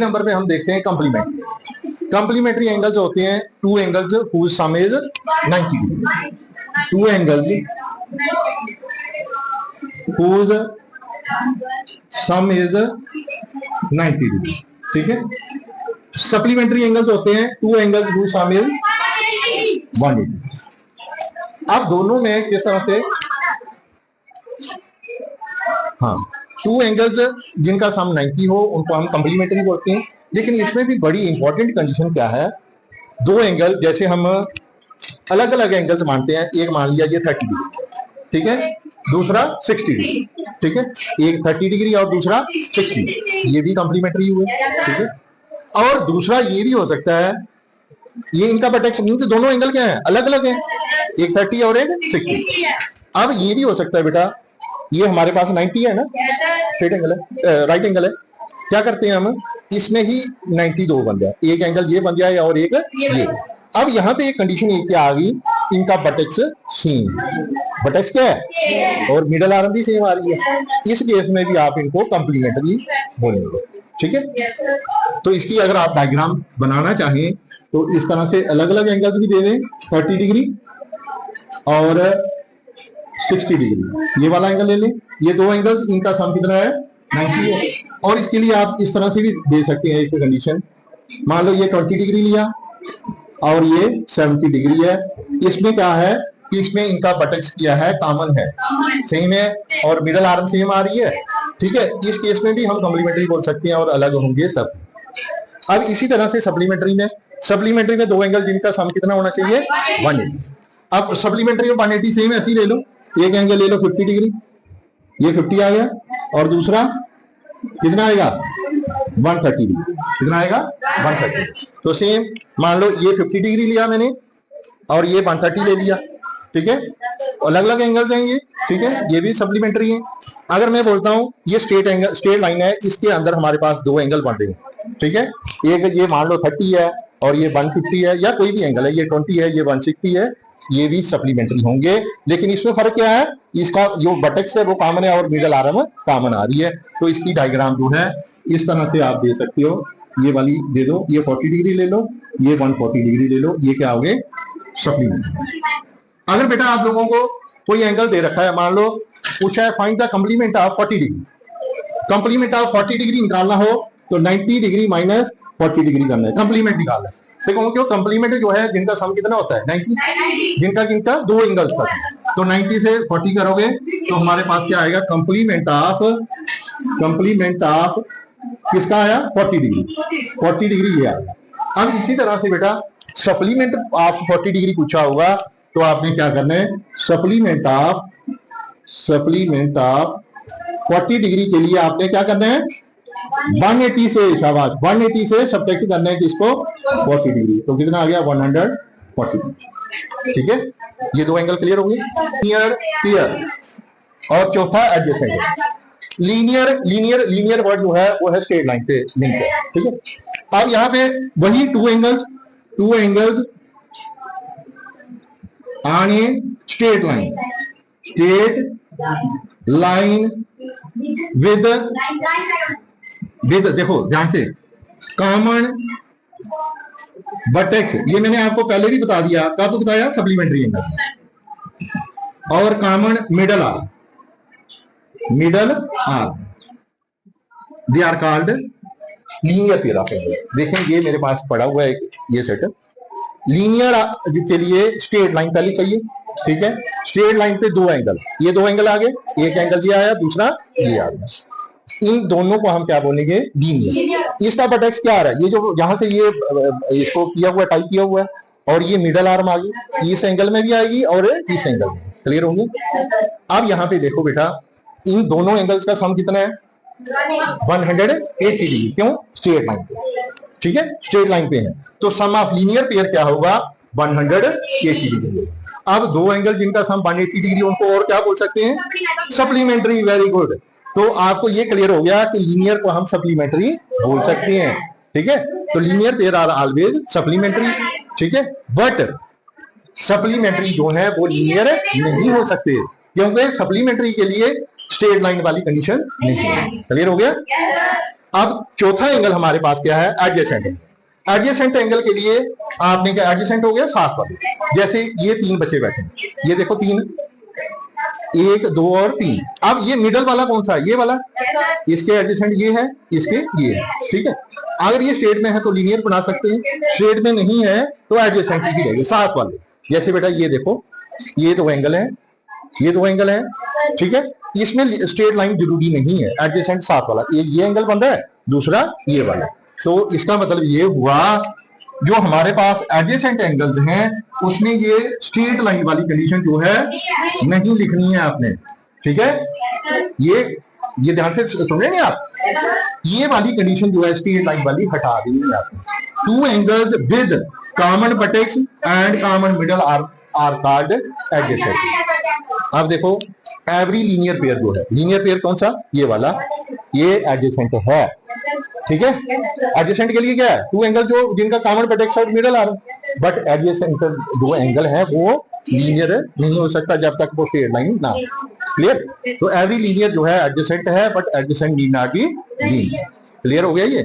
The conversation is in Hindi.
नंबर पे हम देखते हैं कंप्लीमेंट्री। कंप्लीमेंट्री एंगल्स होते हैं two angles whose sum is 90 degree. Two angles whose sum is 90 degree, ठीक है। सप्लीमेंट्री एंगल्स होते हैं two angles whose sum is 180। अब दोनों में किस तरह से, हाँ, टू एंगल्स जिनका सम 90 हो उनको हम कंप्लीमेंट्री बोलते हैं। लेकिन इसमें भी बड़ी इंपॉर्टेंट कंडीशन क्या है, दो एंगल जैसे हम अलग अलग एंगल्स मानते हैं, एक मान लिया ये 30 डिग्री, ठीक है, दूसरा 60 डिग्री, ठीक है, एक 30 डिग्री और दूसरा 60, ये भी कंप्लीमेंट्री हुए, ठीक है। और दूसरा ये भी हो सकता है, ये इनका बटेक्स मीन्स दोनों एंगल क्या है, अलग अलग है, एक 30 और एक 60। अब ये भी हो सकता है बेटा, ये हमारे पास 90 है ना, स्ट्रेट एंगल है, राइट एंगल है, क्या करते हैं हम, इसमें ही 92 बन जाए, एक एंगल ये बन जाए और एक ये। अब यहाँ पे एक कंडीशन ये क्या आ गई, इनका बटेक्स सेम, बटेक्स क्या है और मिडल आर्म भी सेम आ रही है, इस केस में भी आप इनको कंप्लीमेंट्री बोलेंगे, ठीक है। तो इसकी अगर आप डायग्राम बनाना चाहें तो इस तरह से अलग अलग एंगल्स भी दे दें, 30 डिग्री और 60 डिग्री, ये वाला एंगल ले लें, ये दो एंगल्स इनका सम कितना है 90 है। और इसके लिए आप इस तरह से भी दे सकते हैं एक कंडीशन, मान लो ये 20 डिग्री लिया और ये 70 डिग्री है, इसमें क्या है कि इसमें इनका बटेक्स किया है, कॉमन है, सेम है और मिडल आर्म सेम आ रही है, ठीक है। इस केस में भी हम कॉम्प्लीमेंट्री बोल सकते हैं और अलग होंगे तब। अब इसी तरह से सप्लीमेंट्री में दो एंगल जिनका सम कितना होना चाहिए 180। अब सप्लीमेंट्री में 180 सेम ऐसे ही ले लो, एक एंगल ले लो 50 डिग्री, ये 50 आ गया और दूसरा कितना आएगा 130 डिग्री, कितना आएगा 130। तो सेम मान लो ये 50 डिग्री लिया मैंने और ये 130 ले लिया, ठीक है, अलग अलग एंगल्स हैं ये, ठीक है, ये भी सप्लीमेंट्री है। अगर मैं बोलता हूँ ये स्ट्रेट लाइन है, इसके अंदर हमारे पास दो एंगल बन रहे हैं, ठीक है, एक ये मान लो 30 है और ये 150 है, या कोई भी एंगल है, ये 20 है ये 160 है, ये भी सप्लीमेंट्री होंगे। लेकिन इसमें फर्क क्या है, इसका जो बटेक्स है वो कॉमन है और मिडल आर्म कॉमन आ रही है। तो इसकी डायग्राम जो है इस तरह से आप दे सकते हो, ये वाली दे दो, ये 40 डिग्री ले लो, ये 140 डिग्री ले लो, ये क्या हो गए सप्लीमेंट्री। अगर बेटा आप लोगों को कोई एंगल दे रखा है, मान लो पूछा है find the complement of 40 degree, complement of 40 degree निकालना हो तो 90 डिग्री माइनस 40 डिग्री करना है, कंप्लीमेंट निकालना है। देखो क्यों, कंप्लीमेंट जो है जिनका सम कितना होता है 90, जिनका दो एंगल्स का, तो 90 से 40 करोगे तो हमारे पास क्या आएगा, कंप्लीमेंट ऑफ किसका आया 40 डिग्री, 40 डिग्री ये आएगा। अब इसी तरह से बेटा सप्लीमेंट ऑफ 40 डिग्री पूछा होगा तो आपने क्या करना है, सप्लीमेंट ऑफ 40 डिग्री के लिए आपने क्या करना है 180 से, शाबाश, 180 से सब्ट्रैक्ट करना है किसको 40 डिग्री, तो कितना आ गया 140, ठीक है। ये दो एंगल क्लियर होंगे, लीनियर पेयर और चौथा एडजेसेंट। लीनियर वर्ड जो है वो है स्ट्रेट लाइन से लिंक है, ठीक है। अब यहाँ पे वही two angles on a straight line with देखो ध्यान से, कॉमन बटेक्स, ये मैंने आपको पहले भी बता दिया, कब बताया सप्लीमेंट्री एंगल, और common middle arm, they are called linear pair of angle. देखें ये मेरे पास पड़ा हुआ है ये सेट, लीनियर के लिए स्ट्रेट लाइन पहले चाहिए, ठीक है, स्ट्रेट लाइन पे दो एंगल, ये दो एंगल आ गए, एक एंगल ये आया दूसरा ये आ गया, इन दोनों को हम क्या बोलेंगे लीनियर। इसका बटेक्स क्या आ रहा है, ये जो यहां से ये इसको किया हुआ टाइप किया हुआ है और ये मिडल आर्म आ गई, इस एंगल में भी आएगी और इस एंगल में, क्लियर होंगे। अब यहाँ पे देखो बेटा इन दोनों एंगल्स का सम कितना है 180 डिग्री, क्यों स्ट्रेट लाइन पे, ठीक है, स्ट्रेट लाइन पे है, तो सम ऑफ लीनियर पेयर क्या होगा 180 डिग्री। अब दो एंगल जिनका सम 180 डिग्री उनको और क्या बोल सकते हैं सप्लीमेंट्री, वेरी गुड। तो आपको ये क्लियर हो गया कि लीनियर को हम सप्लीमेंट्री बोल सकते हैं, ठीक है। तो linear pair are always supplementary, ठीक है, बट सप्लीमेंट्री जो है वो लीनियर नहीं हो सकते क्योंकि सप्लीमेंट्री के लिए स्ट्रेट लाइन वाली कंडीशन नहीं है, क्लियर हो गया। अब चौथा एंगल हमारे पास क्या है, एडजेसेंट एंगल। एडजेसेंट एंगल के लिए आपने क्या, एडजेसेंट हो गया साथ वाले। जैसे ये तीन बच्चे बैठे हैं, ये देखो तीन, एक दो और तीन। अब ये मिडल वाला कौन सा है, ये वाला, इसके एडजेसेंट ये है, इसके ये है, ठीक है। अगर ये स्ट्रेट में है तो लीनियर बना सकते हैं, स्ट्रेट में नहीं है तो एडजेसेंट ही रहेंगे साथ वाले। जैसे बेटा ये देखो, ये दो एंगल है, ये दो एंगल है, ठीक है। इसमें स्ट्रेट लाइन जरूरी नहीं है, एडजेसेंट साथ वाला। ये एंगल बन रहा है, दूसरा ये वाला। तो इसका मतलब ये हुआ, जो हमारे पास एडजेसेंट एंगल्स हैं उसमें ये स्ट्रेट लाइन वाली कंडीशन जो है नहीं लिखनी है आपने, ठीक है। ये ध्यान से सुनेंगे आप, ये वाली कंडीशन जो है स्ट्रेट लाइन वाली हटा देनी है आपने। Two angles with common vertex and common middle are called adjacent. अब देखो एवरी लीनियर पेयर जो है, लीनियर पेयर कौन सा, ये वाला, ये एडजेसेंट है, ठीक है। एडजेसेंट के लिए क्या है, टू एंगल जो जिनका कॉमन वर्टेक्स और मिडल आ रहा है। बट एडजेसेंट जो एंगल है वो लीनियर नहीं हो सकता जब तक वो स्ट्रेट लाइन ना हो। क्लियर। तो एवरी लीनियर जो है एडजेसेंट है, but adjacent need not be linear. Clear हो गया ये।